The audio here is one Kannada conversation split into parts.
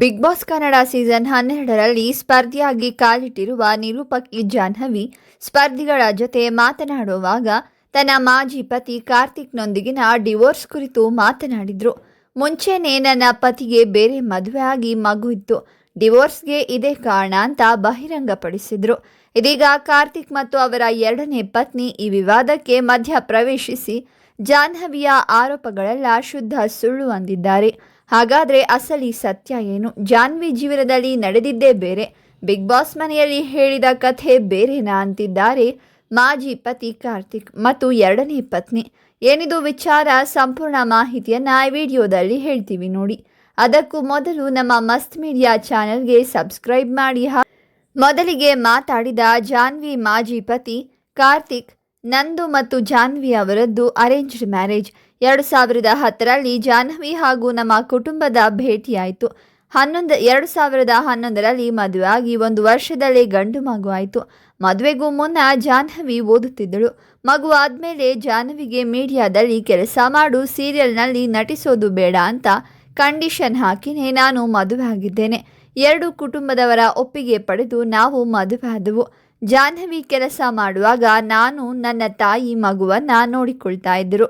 ಬಿಗ್ ಬಾಸ್ ಕನ್ನಡ ಸೀಸನ್ 12ರಲ್ಲಿ ಸ್ಪರ್ಧಿಯಾಗಿ ಕಾಲಿಟ್ಟಿರುವ ನಿರೂಪಕಿ ಜಾಹ್ನವಿ ಸ್ಪರ್ಧಿಗಳ ಜೊತೆ ಮಾತನಾಡುವಾಗ ತನ್ನ ಮಾಜಿ ಪತಿ ಕಾರ್ತಿಕ್ನೊಂದಿಗಿನ ಡಿವೋರ್ಸ್ ಕುರಿತು ಮಾತನಾಡಿದ್ರು. ಮುಂಚೆನೇ ನನ್ನ ಪತಿಗೆ ಬೇರೆ ಮದುವೆ ಆಗಿ ಮಗು ಇತ್ತು, ಡಿವೋರ್ಸ್ಗೆ ಇದೇ ಕಾರಣ ಅಂತ ಬಹಿರಂಗಪಡಿಸಿದ್ರು. ಇದೀಗ ಕಾರ್ತಿಕ್ ಮತ್ತು ಅವರ ಎರಡನೇ ಪತ್ನಿ ಈ ವಿವಾದಕ್ಕೆ ಮಧ್ಯ ಪ್ರವೇಶಿಸಿ ಜಾಹ್ನವಿಯ ಆರೋಪಗಳೆಲ್ಲ ಶುದ್ಧ ಸುಳ್ಳು ಅಂದಿದ್ದಾರೆ. ಹಾಗಾದ್ರೆ ಅಸಲಿ ಸತ್ಯ ಏನು? ಜಾಹ್ನವಿ ಜೀವನದಲ್ಲಿ ನಡೆದಿದ್ದೇ ಬೇರೆ, ಬಿಗ್ ಬಾಸ್ ಮನೆಯಲ್ಲಿ ಹೇಳಿದ ಕಥೆ ಬೇರೆನಾ ಅಂತಿದ್ದಾರೆ ಮಾಜಿ ಪತಿ ಕಾರ್ತಿಕ್ ಮತ್ತು ಎರಡನೇ ಪತ್ನಿ. ಏನಿದು ವಿಚಾರ? ಸಂಪೂರ್ಣ ಮಾಹಿತಿಯನ್ನ ಈ ವಿಡಿಯೋದಲ್ಲಿ ಹೇಳ್ತೀವಿ ನೋಡಿ. ಅದಕ್ಕೂ ಮೊದಲು ನಮ್ಮ ಮಸ್ತ್ ಮೀಡಿಯಾ ಚಾನೆಲ್ಗೆ ಸಬ್ಸ್ಕ್ರೈಬ್ ಮಾಡಿ. ಮೊದಲಿಗೆ ಮಾತಾಡಿದ ಜಾಹ್ನವಿ ಮಾಜಿ ಪತಿ ಕಾರ್ತಿಕ್, ನಂದು ಮತ್ತು ಜಾಹ್ನವಿ ಅವರದ್ದು ಅರೇಂಜ್ಡ್ ಮ್ಯಾರೇಜ್. 2010ರಲ್ಲಿ ಜಾಹ್ನವಿ ಹಾಗೂ ನಮ್ಮ ಕುಟುಂಬದ ಭೇಟಿಯಾಯಿತು. 2011ರಲ್ಲಿ ಮದುವೆ ಆಗಿ 1 ವರ್ಷದಲ್ಲೇ ಗಂಡು ಮಗು ಆಯಿತು. ಮದುವೆಗೂ ಮುನ್ನ ಜಾಹ್ನವಿ ಓದುತ್ತಿದ್ದಳು. ಮಗು ಆದಮೇಲೆ ಜಾಹ್ನವಿಗೆ ಮೀಡಿಯಾದಲ್ಲಿ ಕೆಲಸ ಮಾಡು, ಸೀರಿಯಲ್ನಲ್ಲಿ ನಟಿಸೋದು ಬೇಡ ಅಂತ ಕಂಡೀಷನ್ ಹಾಕಿನೇ ನಾನು ಮದುವೆ ಆಗಿದ್ದೇನೆ. 2 ಕುಟುಂಬದವರ ಒಪ್ಪಿಗೆ ಪಡೆದು ನಾವು ಮದುವೆ ಆದವು. ಜಾಹ್ನವಿ ಕೆಲಸ ಮಾಡುವಾಗ ನಾನು ನನ್ನ ತಾಯಿ ಮಗುವನ್ನು ನೋಡಿಕೊಳ್ತಾ ಇದ್ದರು.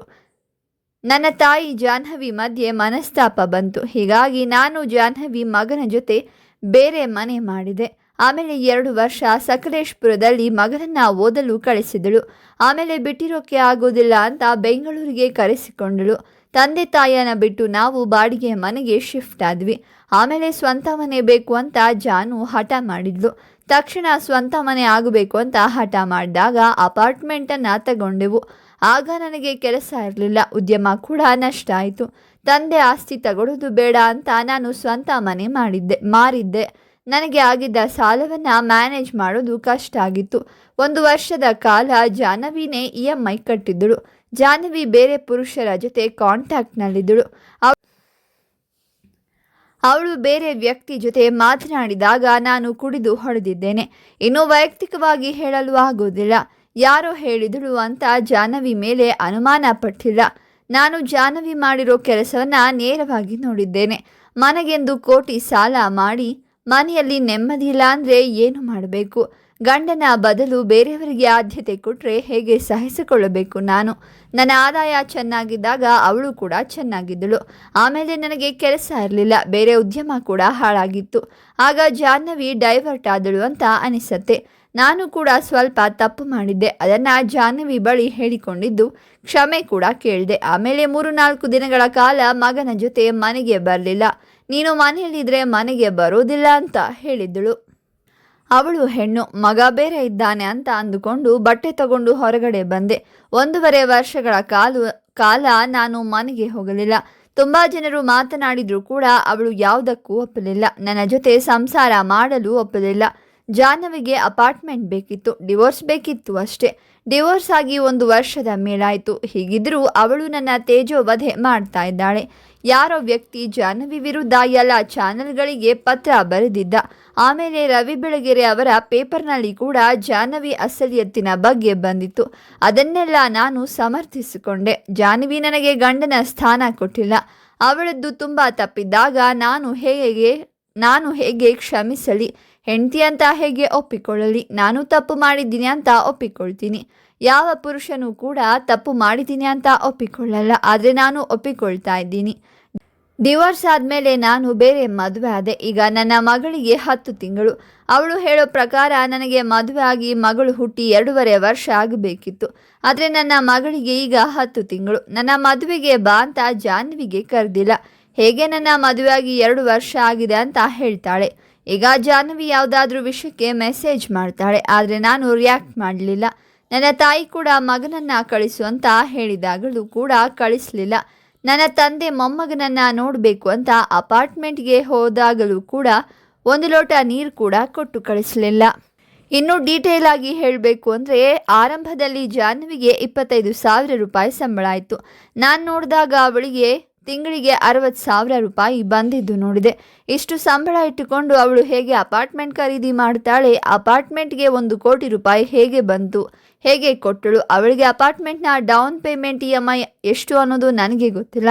ನನ್ನ ತಾಯಿ ಜಾಹ್ನವಿ ಮಧ್ಯೆ ಮನಸ್ತಾಪ ಬಂತು. ಹೀಗಾಗಿ ನಾನು ಜಾಹ್ನವಿ ಮಗನ ಜೊತೆ ಬೇರೆ ಮನೆ ಮಾಡಿದೆ. ಆಮೇಲೆ 2 ವರ್ಷ ಸಕಲೇಶ್ಪುರದಲ್ಲಿ ಮಗನನ್ನು ಓದಲು ಕಳಿಸಿದಳು. ಆಮೇಲೆ ಬಿಟ್ಟಿರೋಕ್ಕೆ ಆಗೋದಿಲ್ಲ ಅಂತ ಬೆಂಗಳೂರಿಗೆ ಕರೆಸಿಕೊಂಡಳು. ತಂದೆ ತಾಯಿಯನ್ನು ಬಿಟ್ಟು ನಾವು ಬಾಡಿಗೆ ಮನೆಗೆ ಶಿಫ್ಟ್ ಆದ್ವಿ. ಆಮೇಲೆ ಸ್ವಂತ ಮನೆ ಬೇಕು ಅಂತ ಜಾನು ಹಠ ಮಾಡಿದ್ಲು. ತಕ್ಷಣ ಸ್ವಂತ ಮನೆ ಆಗಬೇಕು ಅಂತ ಹಠ ಮಾಡಿದಾಗ ಅಪಾರ್ಟ್ಮೆಂಟನ್ನು ತಗೊಂಡೆವು. ಆಗ ನನಗೆ ಕೆಲಸ ಇರಲಿಲ್ಲ, ಉದ್ಯಮ ಕೂಡ ನಷ್ಟ ಆಯಿತು. ತಂದೆ ಆಸ್ತಿ ತಗೊಳ್ಳೋದು ಬೇಡ ಅಂತ ನಾನು ಸ್ವಂತ ಮನೆ ಮಾರಿದ್ದೆ. ನನಗೆ ಆಗಿದ್ದ ಸಾಲವನ್ನು ಮ್ಯಾನೇಜ್ ಮಾಡೋದು ಕಷ್ಟ ಆಗಿತ್ತು. 1 ವರ್ಷದ ಕಾಲ ಜಾಹ್ನವಿನೇ EMI ಕಟ್ಟಿದ್ದಳು. ಜಾಹ್ನವಿ ಬೇರೆ ಪುರುಷರ ಜೊತೆ ಕಾಂಟ್ಯಾಕ್ಟ್ನಲ್ಲಿದ್ದಳು. ಅವಳು ಬೇರೆ ವ್ಯಕ್ತಿ ಜೊತೆ ಮಾತನಾಡಿದಾಗ ನಾನು ಕುಡಿದು ಹೊಡೆದಿದ್ದೇನೆ. ಇನ್ನೂ ವೈಯಕ್ತಿಕವಾಗಿ ಹೇಳಲು ಆಗೋದಿಲ್ಲ. ಯಾರೋ ಹೇಳಿದಳು ಅಂತ ಜಾಹ್ನವಿ ಮೇಲೆ ಅನುಮಾನ ಪಟ್ಟಿಲ್ಲ. ನಾನು ಜಾಹ್ನವಿ ಮಾಡಿರೋ ಕೆಲಸವನ್ನು ನೇರವಾಗಿ ನೋಡಿದ್ದೇನೆ. ಮನೆಗೆಂದು ಕೋಟಿ ಸಾಲ ಮಾಡಿ ಮನೆಯಲ್ಲಿ ನೆಮ್ಮದಿ ಇಲ್ಲ ಅಂದರೆ ಏನು ಮಾಡಬೇಕು? ಗಂಡನ ಬದಲು ಬೇರೆಯವರಿಗೆ ಆದ್ಯತೆ ಕೊಟ್ಟರೆ ಹೇಗೆ ಸಹಿಸಿಕೊಳ್ಳಬೇಕು ನಾನು? ನನ್ನ ಆದಾಯ ಚೆನ್ನಾಗಿದ್ದಾಗ ಅವಳು ಕೂಡ ಚೆನ್ನಾಗಿದ್ದಳು. ಆಮೇಲೆ ನನಗೆ ಕೆಲಸ ಇರಲಿಲ್ಲ, ಬೇರೆ ಉದ್ಯಮ ಕೂಡ ಹಾಳಾಗಿತ್ತು. ಆಗ ಜಾಹ್ನವಿ ಡೈವರ್ಟ್ ಆದಳು ಅಂತ ಅನಿಸತ್ತೆ. ನಾನು ಕೂಡ ಸ್ವಲ್ಪ ತಪ್ಪು ಮಾಡಿದ್ದೆ. ಅದನ್ನು ಜಾಹ್ನವಿ ಬಳಿ ಹೇಳಿಕೊಂಡಿದ್ದು, ಕ್ಷಮೆ ಕೂಡ ಕೇಳಿದೆ. ಆಮೇಲೆ 3-4 ದಿನಗಳ ಕಾಲ ಮಗನ ಜೊತೆ ಮನೆಗೆ ಬರಲಿಲ್ಲ. ನೀನು ಮನೆಯಲ್ಲಿದ್ದರೆ ಮನೆಗೆ ಬರೋದಿಲ್ಲ ಅಂತ ಹೇಳಿದ್ದಳು. ಅವಳು ಹೆಣ್ಣು, ಮಗ ಬೇರೆ ಇದ್ದಾನೆ ಅಂತ ಅಂದುಕೊಂಡು ಬಟ್ಟೆ ತಗೊಂಡು ಹೊರಗಡೆ ಬಂದೆ. 1.5 ವರ್ಷಗಳ ಕಾಲ ನಾನು ಮನೆಗೆ ಹೋಗಲಿಲ್ಲ. ತುಂಬ ಜನರು ಮಾತನಾಡಿದ್ರು ಕೂಡ ಅವಳು ಯಾವುದಕ್ಕೂ ಒಪ್ಪಲಿಲ್ಲ. ನನ್ನ ಜೊತೆ ಸಂಸಾರ ಮಾಡಲು ಒಪ್ಪಲಿಲ್ಲ. ಜಾಹ್ನವಿಗೆ ಅಪಾರ್ಟ್ಮೆಂಟ್ ಬೇಕಿತ್ತು, ಡಿವೋರ್ಸ್ ಬೇಕಿತ್ತು ಅಷ್ಟೇ. ಡಿವೋರ್ಸ್ ಆಗಿ 1 ವರ್ಷದ ಮೇಲಾಯಿತು. ಹೀಗಿದ್ರೂ ಅವಳು ನನ್ನ ತೇಜೋವಧೆ ಮಾಡ್ತಾ ಇದ್ದಾಳೆ. ಯಾರೋ ವ್ಯಕ್ತಿ ಜಾಹ್ನವಿ ವಿರುದ್ಧ ಎಲ್ಲ ಚಾನೆಲ್ಗಳಿಗೆ ಪತ್ರ ಬರೆದಿದ್ದ. ಆಮೇಲೆ ರವಿ ಬೆಳಗೆರೆ ಅವರ ಪೇಪರ್ನಲ್ಲಿ ಕೂಡ ಜಾಹ್ನವಿ ಅಸಲಿಯತ್ತಿನ ಬಗ್ಗೆ ಬಂದಿತ್ತು. ಅದನ್ನೆಲ್ಲ ನಾನು ಸಮರ್ಥಿಸಿಕೊಂಡೆ. ಜಾಹ್ನವಿ ನನಗೆ ಗಂಡನ ಸ್ಥಾನ ಕೊಟ್ಟಿಲ್ಲ. ಅವಳದ್ದು ತುಂಬ ತಪ್ಪಿದ್ದಾಗ ನಾನು ಹೇಗೆ ಕ್ಷಮಿಸಲಿ? ಹೆಂಡತಿ ಅಂತ ಹೇಗೆ ಒಪ್ಪಿಕೊಳ್ಳಲಿ? ನಾನು ತಪ್ಪು ಮಾಡಿದ್ದೀನಿ ಅಂತ ಒಪ್ಪಿಕೊಳ್ತೀನಿ. ಯಾವ ಪುರುಷನೂ ಕೂಡ ತಪ್ಪು ಮಾಡಿದ್ದೀನಿ ಅಂತ ಒಪ್ಪಿಕೊಳ್ಳಲ್ಲ. ಆದರೆ ನಾನು ಒಪ್ಪಿಕೊಳ್ತಾ ಇದ್ದೀನಿ. ಡಿವೋರ್ಸ್ ಆದಮೇಲೆ ನಾನು ಬೇರೆ ಮದುವೆ ಆದೆ. ಈಗ ನನ್ನ ಮಗಳಿಗೆ 10 ತಿಂಗಳು. ಅವಳು ಹೇಳೋ ಪ್ರಕಾರ ನನಗೆ ಮದುವೆ ಆಗಿ ಮಗಳು ಹುಟ್ಟಿ 2.5 ವರ್ಷ ಆಗಬೇಕಿತ್ತು. ಆದರೆ ನನ್ನ ಮಗಳಿಗೆ ಈಗ 10 ತಿಂಗಳು. ನನ್ನ ಮದುವೆಗೆ ಬಾ ಅಂತ ಜಾಹ್ನವಿಗೆ ಕರೆದಿಲ್ಲ. ಹೇಗೆ ನನ್ನ ಮದುವೆಯಾಗಿ 2 ವರ್ಷ ಆಗಿದೆ ಅಂತ ಹೇಳ್ತಾಳೆ. ಈಗ ಜಾಹ್ನವಿ ಯಾವುದಾದ್ರೂ ವಿಷಯಕ್ಕೆ ಮೆಸೇಜ್ ಮಾಡ್ತಾಳೆ, ಆದರೆ ನಾನು ರಿಯಾಕ್ಟ್ ಮಾಡಲಿಲ್ಲ. ನನ್ನ ತಾಯಿ ಕೂಡ ಮಗನನ್ನು ಕಳಿಸು ಅಂತ ಹೇಳಿದಾಗಲೂ ಕೂಡ ಕಳಿಸಲಿಲ್ಲ. ನನ್ನ ತಂದೆ ಮೊಮ್ಮಗನನ್ನು ನೋಡಬೇಕು ಅಂತ ಅಪಾರ್ಟ್ಮೆಂಟ್ಗೆ ಹೋದಾಗಲೂ ಕೂಡ 1 ಲೋಟ ನೀರು ಕೂಡ ಕೊಟ್ಟು ಕಳಿಸಲಿಲ್ಲ. ಇನ್ನು ಡೀಟೇಲ್ ಆಗಿ ಹೇಳಬೇಕು ಅಂದರೆ, ಆರಂಭದಲ್ಲಿ ಜಾಹ್ನವಿಗೆ 25,000 ರೂಪಾಯಿ ಸಂಬಳ ಆಯಿತು. ನಾನು ನೋಡಿದಾಗ ಅವಳಿಗೆ ತಿಂಗಳಿಗೆ 60,000 ರೂಪಾಯಿ ಬಂದಿದ್ದು ನೋಡಿದೆ. ಇಷ್ಟು ಸಂಬಳ ಇಟ್ಟುಕೊಂಡು ಅವಳು ಹೇಗೆ ಅಪಾರ್ಟ್ಮೆಂಟ್ ಖರೀದಿ ಮಾಡ್ತಾಳೆ? ಅಪಾರ್ಟ್ಮೆಂಟ್ಗೆ 1 ಕೋಟಿ ರೂಪಾಯಿ ಹೇಗೆ ಬಂತು? ಹೇಗೆ ಕೊಟ್ಟಳು? ಅವಳಿಗೆ ಅಪಾರ್ಟ್ಮೆಂಟ್ನ ಡೌನ್ ಪೇಮೆಂಟ್ EMI ಎಷ್ಟು ಅನ್ನೋದು ನನಗೆ ಗೊತ್ತಿಲ್ಲ.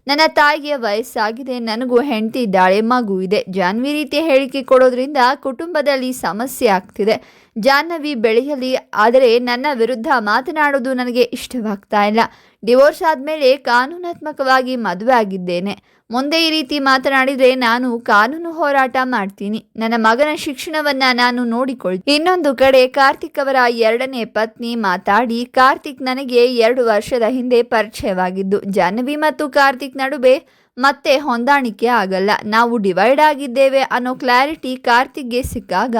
ನನ್ನ ತಾಯಿಗೆ ವಯಸ್ಸಾಗಿದೆ, ನನಗೂ ಹೆಂಡತಿ ಇದ್ದಾಳೆ, ಮಗು ಇದೆ. ಜಾನ್ವಿ ರೀತಿ ಹೇಳಿಕೆ ಕೊಡೋದ್ರಿಂದ ಕುಟುಂಬದಲ್ಲಿ ಸಮಸ್ಯೆ ಆಗ್ತಿದೆ. ಜಾಹ್ನವಿ ಬೆಳೆಯಲಿ, ಆದರೆ ನನ್ನ ವಿರುದ್ಧ ಮಾತನಾಡೋದು ನನಗೆ ಇಷ್ಟವಾಗ್ತಾ ಇಲ್ಲ. ಡಿವೋರ್ಸ್ ಆದಮೇಲೆ ಕಾನೂನಾತ್ಮಕವಾಗಿ ಮದುವೆ ಆಗಿದ್ದೇನೆ. ಮುಂದೆ ಈ ರೀತಿ ಮಾತನಾಡಿದರೆ ನಾನು ಕಾನೂನು ಹೋರಾಟ ಮಾಡ್ತೀನಿ. ನನ್ನ ಮಗನ ಶಿಕ್ಷಣವನ್ನ ನಾನು ನೋಡಿಕೊಳ್ತೀನಿ. ಇನ್ನೊಂದು ಕಡೆ ಕಾರ್ತಿಕ್ ಅವರ 2ನೇ ಪತ್ನಿ ಮಾತಾಡಿ, ಕಾರ್ತಿಕ್ ನನಗೆ 2 ವರ್ಷದ ಹಿಂದೆ ಪರಿಚಯವಾಗಿದ್ದು. ಜಾಹ್ನವಿ ಮತ್ತು ಕಾರ್ತಿಕ್ ನಡುವೆ ಮತ್ತೆ ಹೊಂದಾಣಿಕೆ ಆಗಲ್ಲ, ನಾವು ಡಿವೈಡ್ ಆಗಿದ್ದೇವೆ ಅನ್ನೋ ಕ್ಲಾರಿಟಿ ಕಾರ್ತಿಕ್ಗೆ ಸಿಕ್ಕಾಗ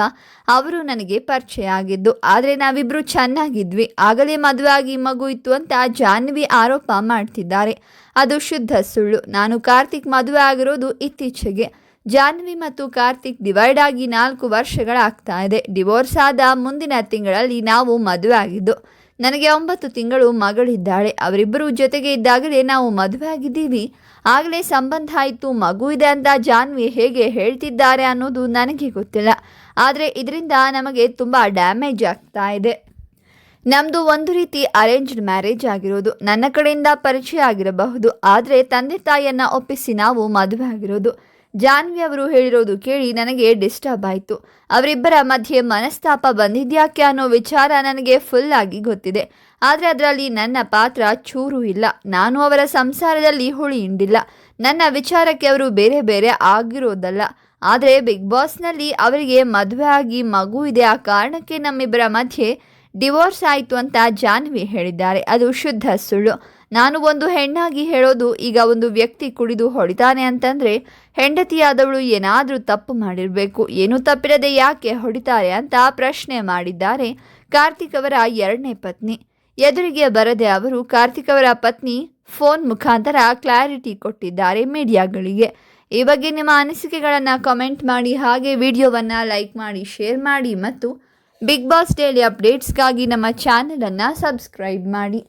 ಅವರು ನನಗೆ ಪರಿಚಯ ಆಗಿದ್ದು. ಆದರೆ ನಾವಿಬ್ರು ಚೆನ್ನಾಗಿದ್ವಿ, ಆಗಲೇ ಮದುವೆ ಆಗಿ ಮಗು ಇತ್ತು ಅಂತ ಜಾಹ್ನವಿ ಆರೋಪ ಮಾಡ್ತಿದ್ದಾರೆ. ಅದು ಶುದ್ಧ ಸುಳ್ಳು. ನಾನು ಕಾರ್ತಿಕ್ ಮದುವೆ ಆಗಿರೋದು ಇತ್ತೀಚೆಗೆ. ಜಾಹ್ನವಿ ಮತ್ತು ಕಾರ್ತಿಕ್ ಡಿವೈಡ್ ಆಗಿ 4 ವರ್ಷಗಳಾಗ್ತಾ ಇದೆ. ಡಿವೋರ್ಸ್ ಆದ ಮುಂದಿನ ತಿಂಗಳಲ್ಲಿ ನಾವು ಮದುವೆ ಆಗಿದ್ದು. ನನಗೆ 9 ತಿಂಗಳು ಮಗಳಿದ್ದಾಳೆ. ಅವರಿಬ್ಬರು ಜೊತೆಗೆ ಇದ್ದಾಗಲೇ ನಾವು ಮದುವೆ ಆಗಿದ್ದೀವಿ. ಆಗಲೇ ಸಂಬಂಧ ಆಯಿತು, ಮಗು ಇದೆ ಅಂತ ಜಾಹ್ನವಿ ಹೇಗೆ ಹೇಳ್ತಿದ್ದಾರೆ ಅನ್ನೋದು ನನಗೆ ಗೊತ್ತಿಲ್ಲ. ಆದರೆ ಇದರಿಂದ ನಮಗೆ ತುಂಬ ಡ್ಯಾಮೇಜ್ ಆಗ್ತಾ ಇದೆ. ನಮ್ಮದು ಒಂದು ರೀತಿ ಅರೇಂಜ್ಡ್ ಮ್ಯಾರೇಜ್ ಆಗಿರೋದು. ನನ್ನ ಕಡೆಯಿಂದ ಪರಿಚಯ ಆಗಿರಬಹುದು, ಆದರೆ ತಂದೆ ತಾಯಿಯನ್ನು ಒಪ್ಪಿಸಿ ನಾವು ಮದುವೆ ಆಗಿರೋದು. ಜಾಹ್ನವಿ ಅವರು ಹೇಳಿರೋದು ಕೇಳಿ ನನಗೆ ಡಿಸ್ಟರ್ಬ್ ಆಯಿತು. ಅವರಿಬ್ಬರ ಮಧ್ಯೆ ಮನಸ್ತಾಪ ಬಂದಿದ್ಯಾಕೆ ಅನ್ನೋ ವಿಚಾರ ನನಗೆ ಫುಲ್ ಆಗಿ ಗೊತ್ತಿದೆ. ಆದರೆ ಅದರಲ್ಲಿ ನನ್ನ ಪಾತ್ರ ಚೂರು ಇಲ್ಲ. ನಾನು ಅವರ ಸಂಸಾರದಲ್ಲಿ ಹುಳಿ ಹಿಂಡಿಲ್ಲ. ನನ್ನ ವಿಚಾರಕ್ಕೆ ಅವರು ಬೇರೆ ಬೇರೆ ಆಗಿರೋದಲ್ಲ. ಆದರೆ ಬಿಗ್ ಬಾಸ್ನಲ್ಲಿ ಅವರಿಗೆ ಮದುವೆ ಆಗಿ ಮಗು ಇದೆ, ಆ ಕಾರಣಕ್ಕೆ ನಮ್ಮಿಬ್ಬರ ಮಧ್ಯೆ ಡಿವೋರ್ಸ್ ಆಯಿತು ಅಂತ ಜಾಹ್ನವಿ ಹೇಳಿದ್ದಾರೆ. ಅದು ಶುದ್ಧ ಸುಳ್ಳು. ನಾನು ಒಂದು ಹೆಣ್ಣಾಗಿ ಹೇಳೋದು, ಈಗ ಒಂದು ವ್ಯಕ್ತಿ ಕುಡಿದು ಹೊಡಿತಾನೆ ಅಂತಂದರೆ ಹೆಂಡತಿಯಾದವಳು ಏನಾದರೂ ತಪ್ಪು ಮಾಡಿರಬೇಕು. ಏನೂ ತಪ್ಪಿರದೆ ಯಾಕೆ ಹೊಡಿತಾರೆ ಅಂತ ಪ್ರಶ್ನೆ ಮಾಡಿದ್ದಾರೆ ಕಾರ್ತಿಕ್ ಅವರ 2ನೇ ಪತ್ನಿ. ಎದುರಿಗೆ ಬರದೆ ಅವರು ಕಾರ್ತಿಕ್ ಅವರ ಪತ್ನಿ ಫೋನ್ ಮುಖಾಂತರ ಕ್ಲಾರಿಟಿ ಕೊಟ್ಟಿದ್ದಾರೆ ಮೀಡಿಯಾಗಳಿಗೆ. ಈ ಬಗ್ಗೆ ನಿಮ್ಮ ಅನಿಸಿಕೆಗಳನ್ನು ಕಮೆಂಟ್ ಮಾಡಿ, ಹಾಗೆ ವಿಡಿಯೋವನ್ನು ಲೈಕ್ ಮಾಡಿ, ಶೇರ್ ಮಾಡಿ ಮತ್ತು ಬಿಗ್ ಬಾಸ್ ಡೈಲಿ ಅಪ್ಡೇಟ್ಸ್ಗಾಗಿ ನಮ್ಮ ಚಾನಲನ್ನು ಸಬ್ಸ್ಕ್ರೈಬ್ ಮಾಡಿ.